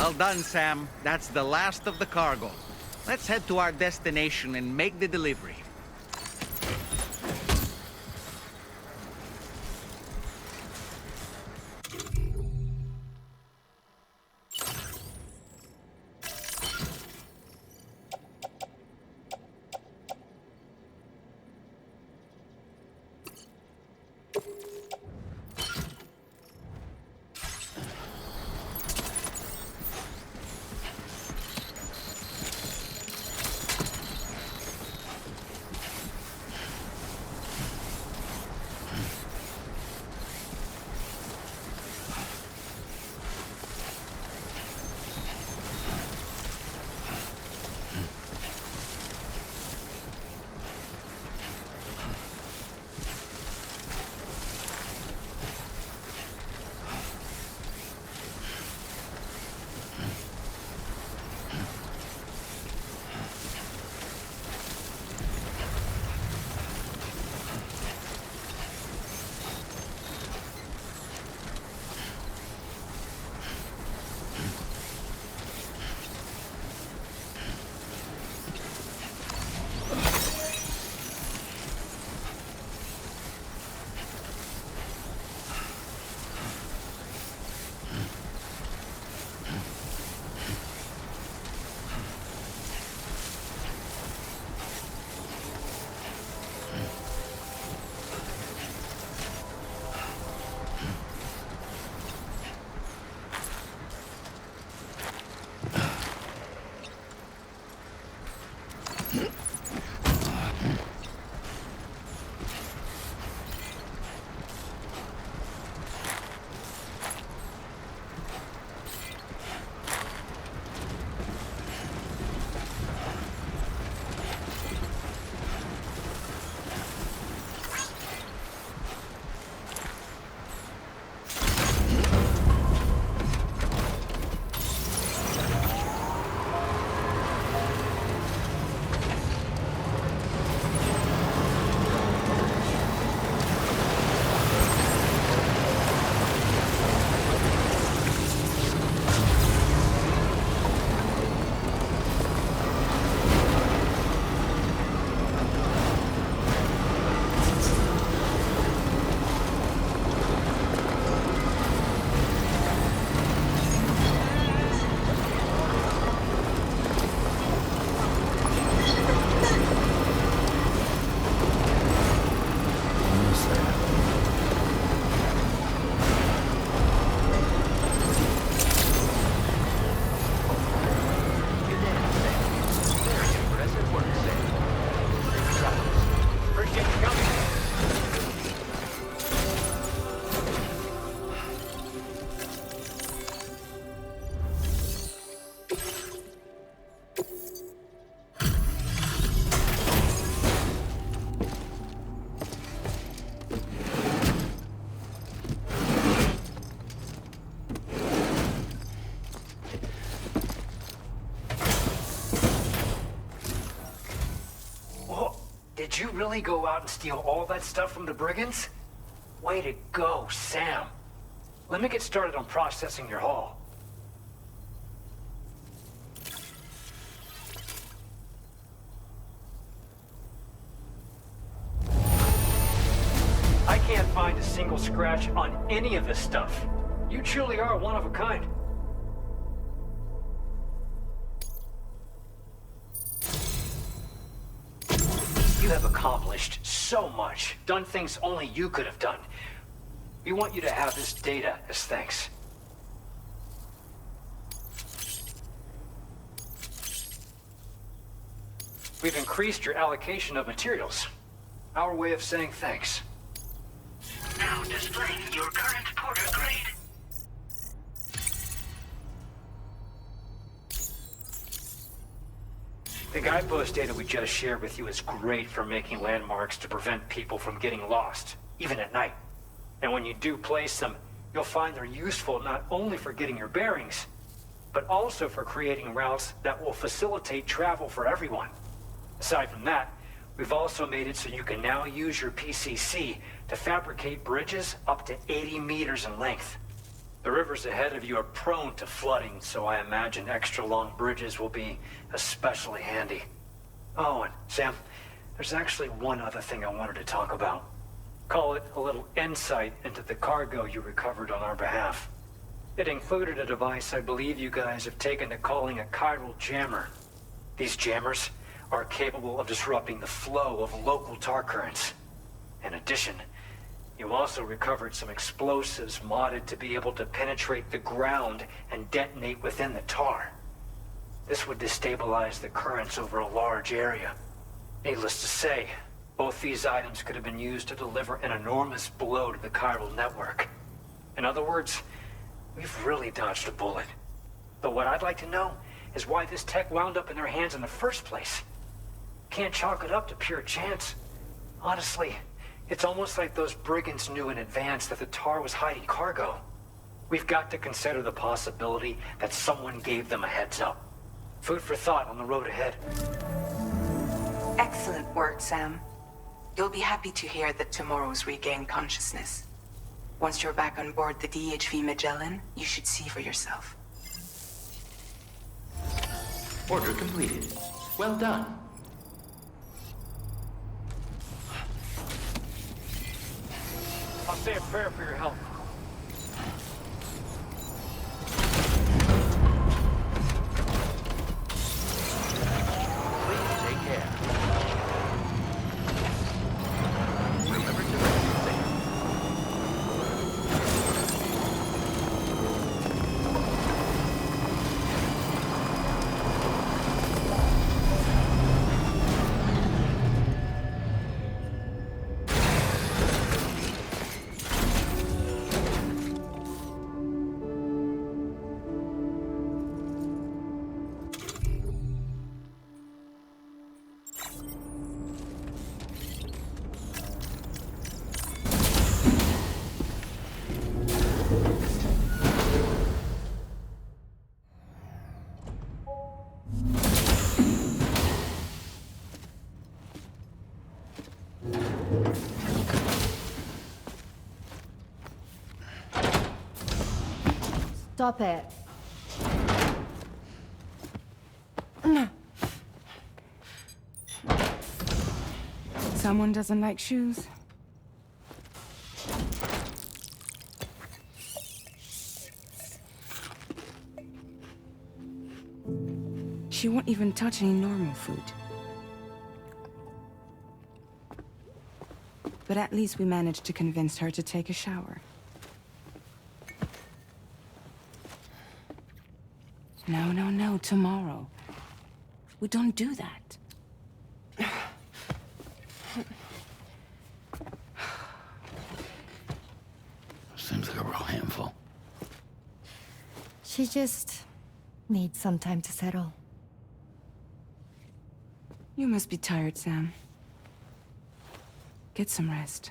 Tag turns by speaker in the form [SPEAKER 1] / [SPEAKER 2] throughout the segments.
[SPEAKER 1] Well done, Sam. That's the last of the cargo. Let's head to our destination and make the delivery.
[SPEAKER 2] Did you really go out and steal all that stuff from the brigands? Way to go, Sam. Let me get started on processing your haul. I can't find a single scratch on any of this stuff. You truly are one of a kind. You have accomplished so much, done things only you could have done. We want you to have this data as thanks. We've increased your allocation of materials. Our way of saying thanks.
[SPEAKER 3] Now displaying your current porter grade.
[SPEAKER 2] The guidepost data we just shared with you is great for making landmarks to prevent people from getting lost, even at night. And when you do place them, you'll find they're useful not only for getting your bearings, but also for creating routes that will facilitate travel for everyone. Aside from that, we've also made it so you can now use your PCC to fabricate bridges up to 80 meters in length. The rivers ahead of you are prone to flooding, so I imagine extra long bridges will be especially handy. Oh, and Sam, there's actually one other thing I wanted to talk about. Call it a little insight into the cargo you recovered on our behalf. It included a device I believe you guys have taken to calling a chiral jammer. These jammers are capable of disrupting the flow of local tar currents. In addition, you also recovered some explosives modded to be able to penetrate the ground and detonate within the tar. This would destabilize the currents over a large area. Needless to say, both these items could have been used to deliver an enormous blow to the chiral network. In other words, we've really dodged a bullet. But what I'd like to know is why this tech wound up in their hands in the first place. Can't chalk it up to pure chance. Honestly, it's almost like those brigands knew in advance that the tar was hiding cargo. We've got to consider the possibility that someone gave them a heads up. Food for thought on the road ahead.
[SPEAKER 4] Excellent work, Sam. You'll be happy to hear that Tomorrow's regained consciousness. Once you're back on board the DHV Magellan, you should see for yourself.
[SPEAKER 5] Order completed. Well done.
[SPEAKER 2] I'll say a prayer for your help.
[SPEAKER 1] Please take care. Remember to rest safe.
[SPEAKER 6] Stop it.
[SPEAKER 4] Someone doesn't like shoes? She won't even touch any normal food. But at least we managed to convince her to take a shower. No, tomorrow. We don't do that.
[SPEAKER 5] Seems like a real handful.
[SPEAKER 6] She just needs some time to settle.
[SPEAKER 4] You must be tired, Sam. Get some rest.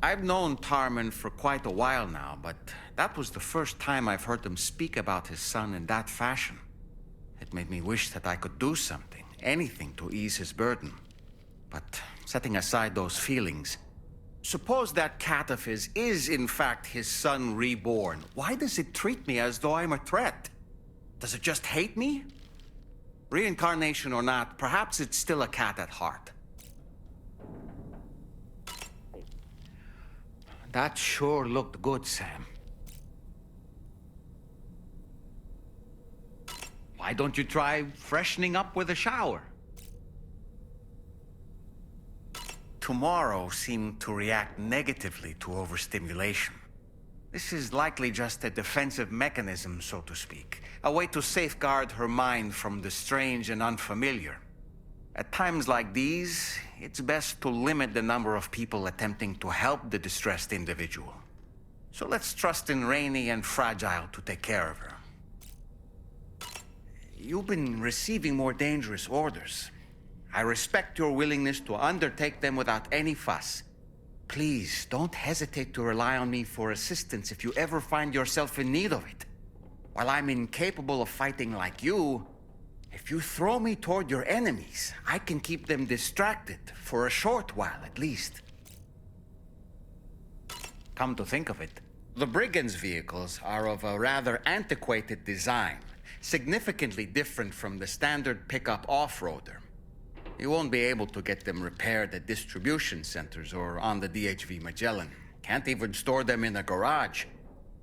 [SPEAKER 1] I've known Tarman for quite a while now, but that was the first time I've heard him speak about his son in that fashion. It made me wish that I could do something, anything to ease his burden. But setting aside those feelings, suppose that cat of his is in fact his son reborn. Why does it treat me as though I'm a threat? Does it just hate me? Reincarnation or not, perhaps it's still a cat at heart. That sure looked good, Sam. Why don't you try freshening up with a shower? Tomorrow seemed to react negatively to overstimulation. This is likely just a defensive mechanism, so to speak. A way to safeguard her mind from the strange and unfamiliar. At times like these, it's best to limit the number of people attempting to help the distressed individual. So let's trust in Rainey and Fragile to take care of her. You've been receiving more dangerous orders. I respect your willingness to undertake them without any fuss. Please, don't hesitate to rely on me for assistance if you ever find yourself in need of it. While I'm incapable of fighting like you, if you throw me toward your enemies, I can keep them distracted, for a short while at least. Come to think of it, the brigands' vehicles are of a rather antiquated design, significantly different from the standard pickup off-roader. You won't be able to get them repaired at distribution centers or on the DHV Magellan. Can't even store them in a garage.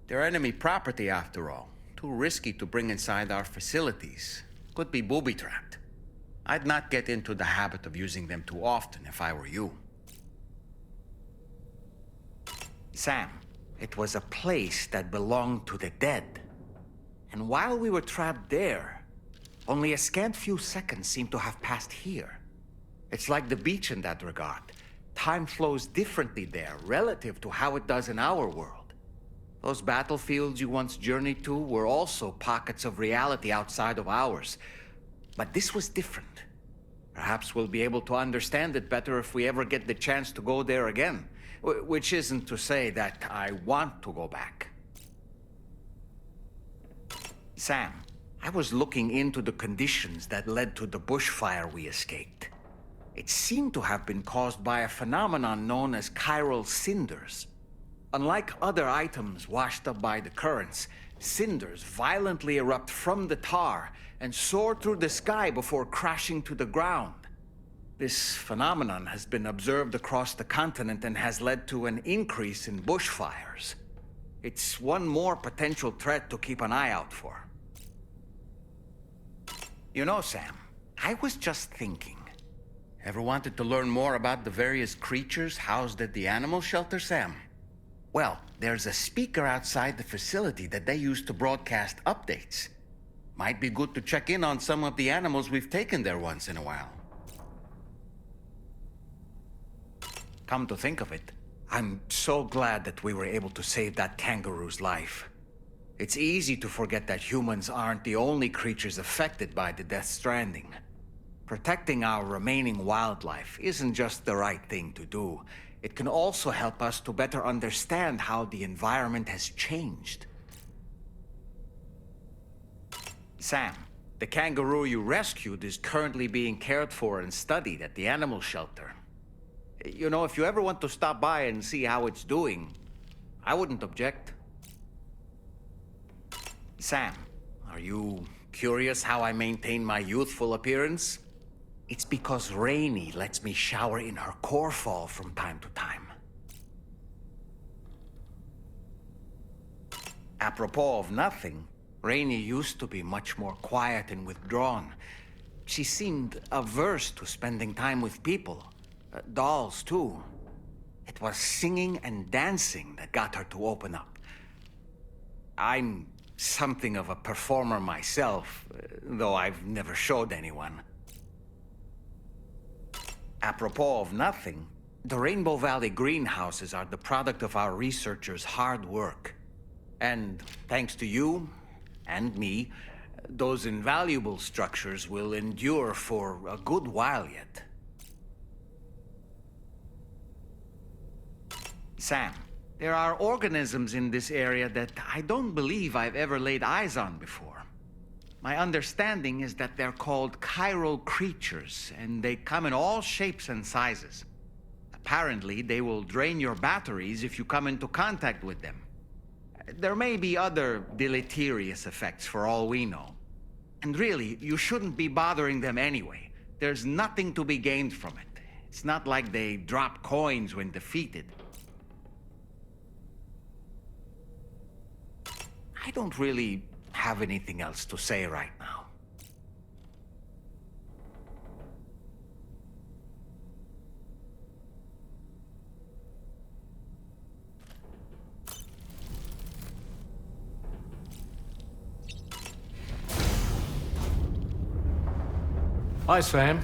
[SPEAKER 1] They're enemy property after all. Too risky to bring inside our facilities. Could be booby-trapped. I'd not get into the habit of using them too often if I were you. Sam, it was a place that belonged to the dead. And while we were trapped there, only a scant few seconds seem to have passed here. It's like the beach in that regard. Time flows differently there, relative to how it does in our world. Those battlefields you once journeyed to were also pockets of reality outside of ours. But this was different. Perhaps we'll be able to understand it better if we ever get the chance to go there again. Which isn't to say that I want to go back. Sam, I was looking into the conditions that led to the bushfire we escaped. It seemed to have been caused by a phenomenon known as chiral cinders. Unlike other items washed up by the currents, cinders violently erupt from the tar and soar through the sky before crashing to the ground. This phenomenon has been observed across the continent and has led to an increase in bushfires. It's one more potential threat to keep an eye out for. You know, Sam, I was just thinking. Ever wanted to learn more about the various creatures housed at the animal shelter, Sam? Well, there's a speaker outside the facility that they use to broadcast updates. Might be good to check in on some of the animals we've taken there once in a while. Come to think of it, I'm so glad that we were able to save that kangaroo's life. It's easy to forget that humans aren't the only creatures affected by the Death Stranding. Protecting our remaining wildlife isn't just the right thing to do. It can also help us to better understand how the environment has changed. Sam, the kangaroo you rescued is currently being cared for and studied at the animal shelter. You know, if you ever want to stop by and see how it's doing, I wouldn't object. Sam, are you curious how I maintain my youthful appearance? It's because Rainey lets me shower in her core fall from time to time. Apropos of nothing, Rainey used to be much more quiet and withdrawn. She seemed averse to spending time with people. Dolls, too. It was singing and dancing that got her to open up. I'm something of a performer myself, though I've never showed anyone. Apropos of nothing, the Rainbow Valley greenhouses are the product of our researchers' hard work. And thanks to you and me, those invaluable structures will endure for a good while yet. Sam, there are organisms in this area that I don't believe I've ever laid eyes on before. My understanding is that they're called chiral creatures, and they come in all shapes and sizes. Apparently, they will drain your batteries if you come into contact with them. There may be other deleterious effects for all we know. And really, you shouldn't be bothering them anyway. There's nothing to be gained from it. It's not like they drop coins when defeated. I don't really have anything else to say right now.
[SPEAKER 7] Hi, Sam.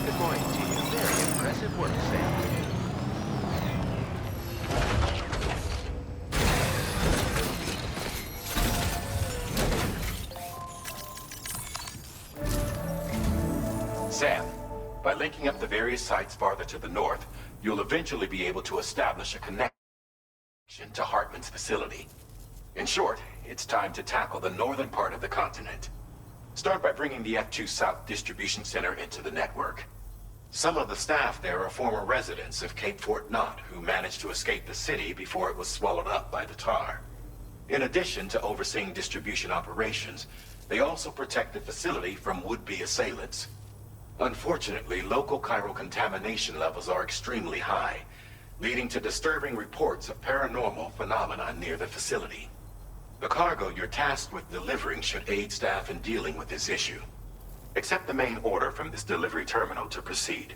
[SPEAKER 5] Good morning to you. Very impressive work, Sam.
[SPEAKER 8] Sam, by linking up the various sites farther to the north, you'll eventually be able to establish a connection to Hartman's facility. In short, it's time to tackle the northern part of the continent. Start by bringing the F2 South Distribution Center into the network. Some of the staff there are former residents of Cape Fort Knott who managed to escape the city before it was swallowed up by the tar. In addition to overseeing distribution operations, they also protect the facility from would-be assailants. Unfortunately, local chiral contamination levels are extremely high, leading to disturbing reports of paranormal phenomena near the facility. The cargo you're tasked with delivering should aid staff in dealing with this issue. Accept the main order from this delivery terminal to proceed.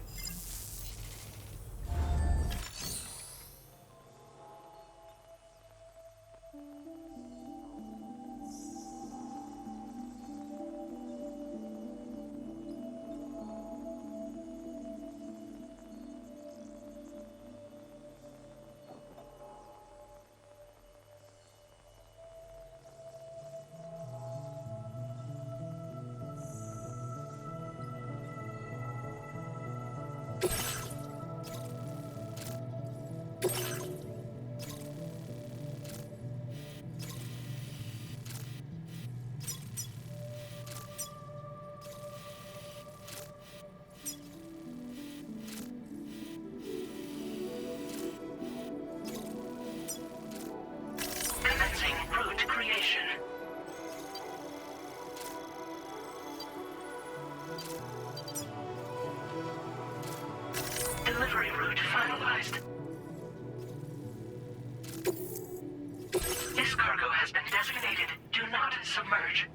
[SPEAKER 3] This cargo has been designated Do Not Submerge.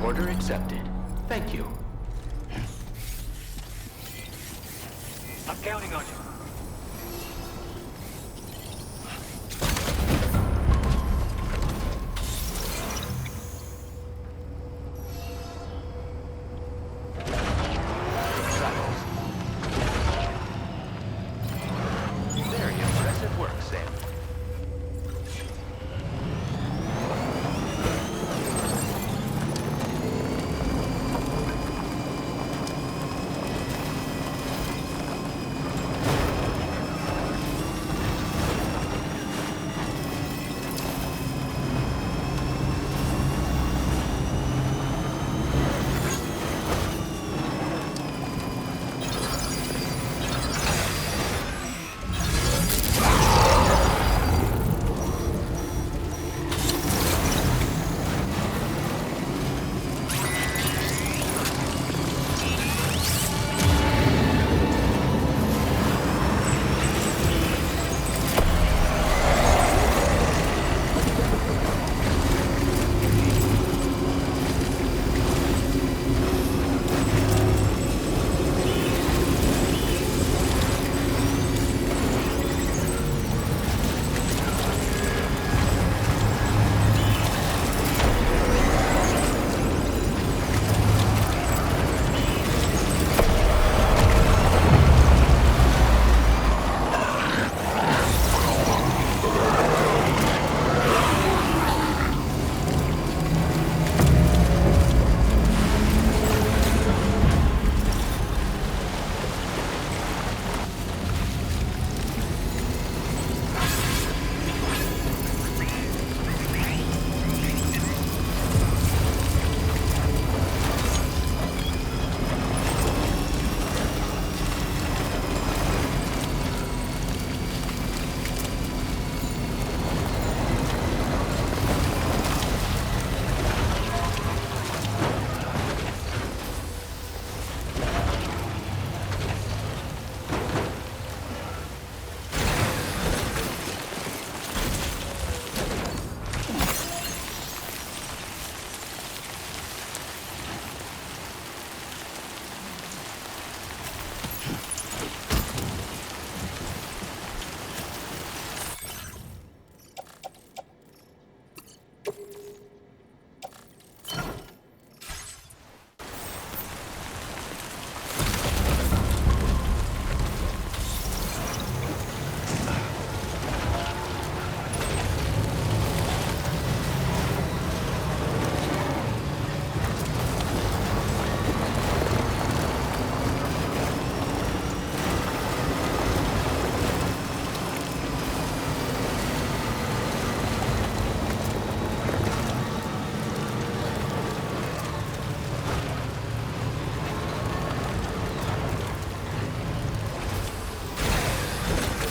[SPEAKER 5] Order accepted. Thank you.
[SPEAKER 2] I'm counting on you.
[SPEAKER 5] Very impressive work, Sam.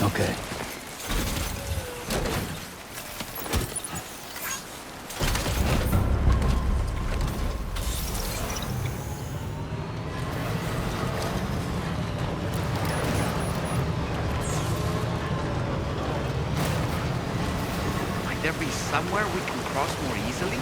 [SPEAKER 7] Okay.
[SPEAKER 1] Might there be somewhere we can cross more easily?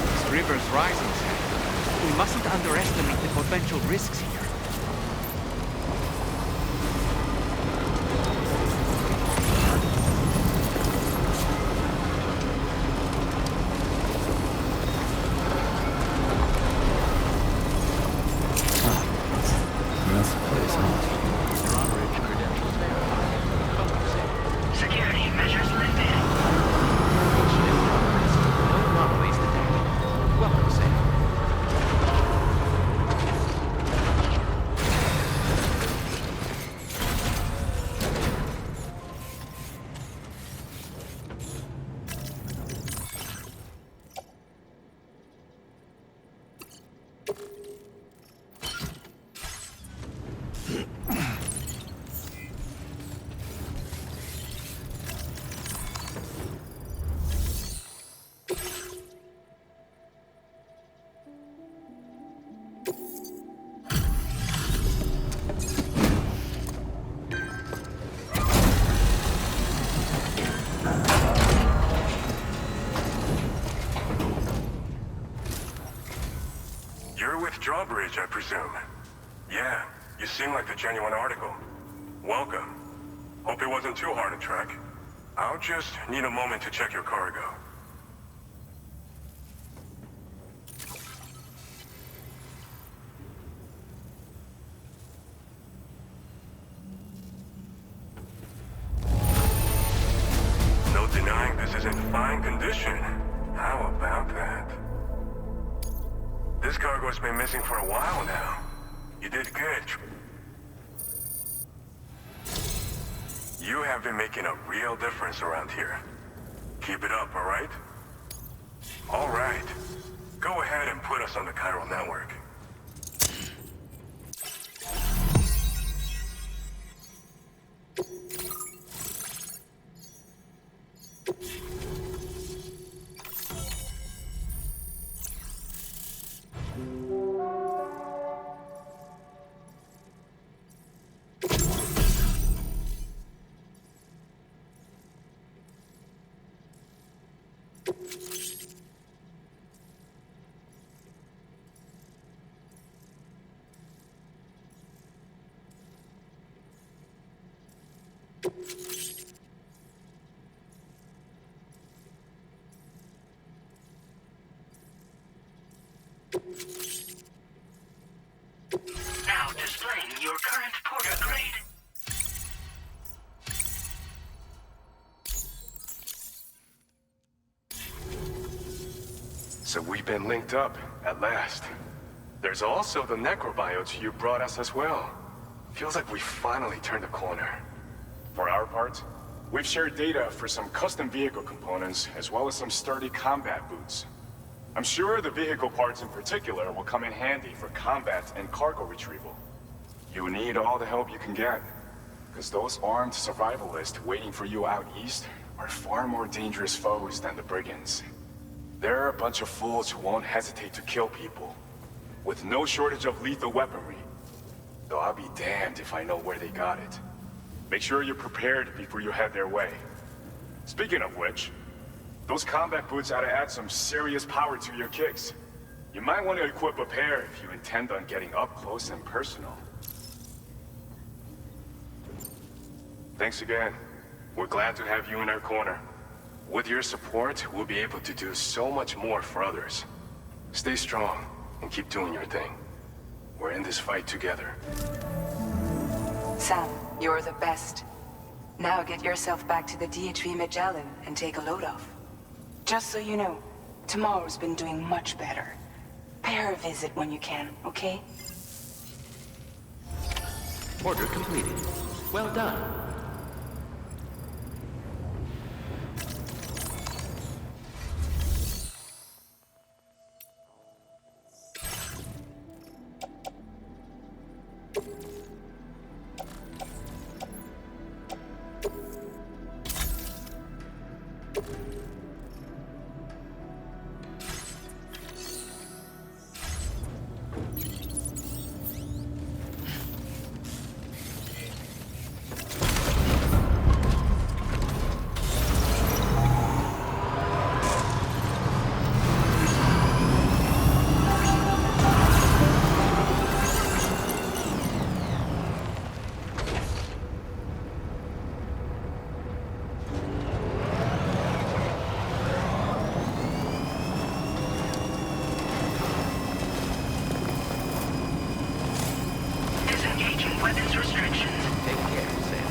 [SPEAKER 1] This river's rising, Sam. We mustn't underestimate the potential risks here.
[SPEAKER 9] You're with Drawbridge, I presume. Yeah, you seem like the genuine article. Welcome. Hope it wasn't too hard to track. I'll just need a moment to check your cargo. No denying this is in fine condition. How about that? This cargo's been missing for a while now. You did good. You have been making a real difference around here. Keep it up, all right? All right. Go ahead and put us on the chiral network.
[SPEAKER 3] Now displaying your current porter grade.
[SPEAKER 9] So we've been linked up, at last. There's also the necrobiotes you brought us as well. Feels like we finally turned a corner.
[SPEAKER 10] For our part, we've shared data for some custom vehicle components, as well as some sturdy combat boots. I'm sure the vehicle parts in particular will come in handy for combat and cargo retrieval. You need all the help you can get, because those armed survivalists waiting for you out east are far more dangerous foes than the brigands. They're a bunch of fools who won't hesitate to kill people, with no shortage of lethal weaponry. Though I'll be damned if I know where they got it. Make sure you're prepared before you head their way. Speaking of which, those combat boots ought to add some serious power to your kicks. You might want to equip a pair if you intend on getting up close and personal. Thanks again. We're glad to have you in our corner. With your support, we'll be able to do so much more for others. Stay strong and keep doing your thing. We're in this fight together.
[SPEAKER 4] Sam, you're the best. Now get yourself back to the DHV Magellan and take a load off. Just so you know, tomorrow's been doing much better. Pay her a visit when you can, okay?
[SPEAKER 5] Order completed. Well done.
[SPEAKER 3] Disengaging weapons restrictions.
[SPEAKER 5] Take care, Sam.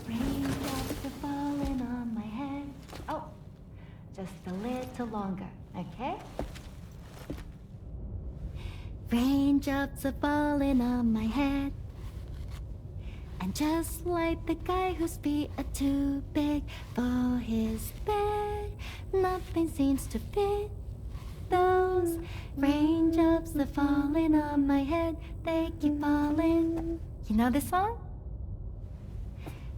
[SPEAKER 6] Raindrops are falling on my head. Oh, just a little longer, okay? Raindrops are falling on my head. And just like the guy whose feet are too big for his bed, nothing seems to fit. Those raindrops are falling on my head, they keep falling. You know this song?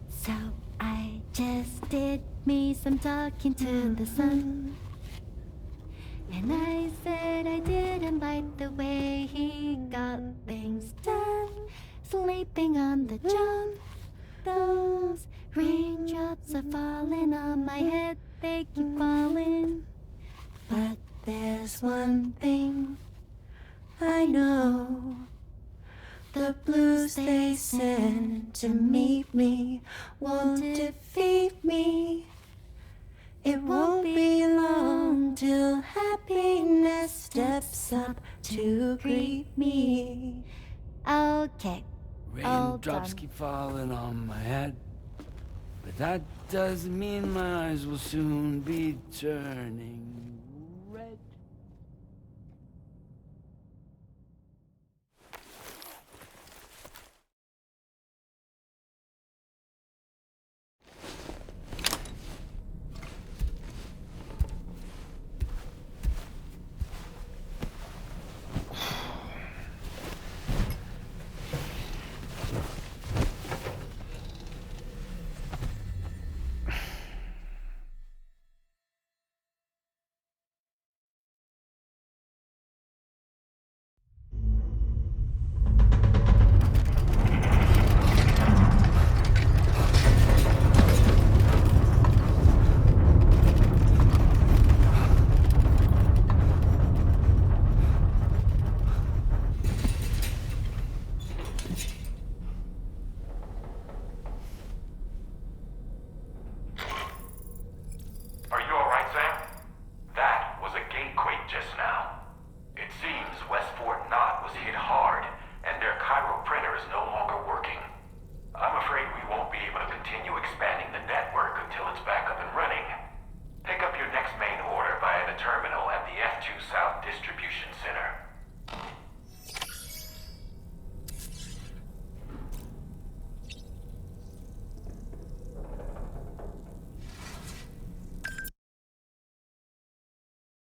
[SPEAKER 6] So I just did me some talking to the sun. And I said I didn't like the way he got things done. Sleeping on the job. Those raindrops are falling on my head, they keep falling. But there's one thing I know. The blues they send to meet me won't defeat me. It won't be long till happiness steps up to greet me. Okay.
[SPEAKER 11] Raindrops keep falling on my head, but that doesn't mean my eyes will soon be turning red.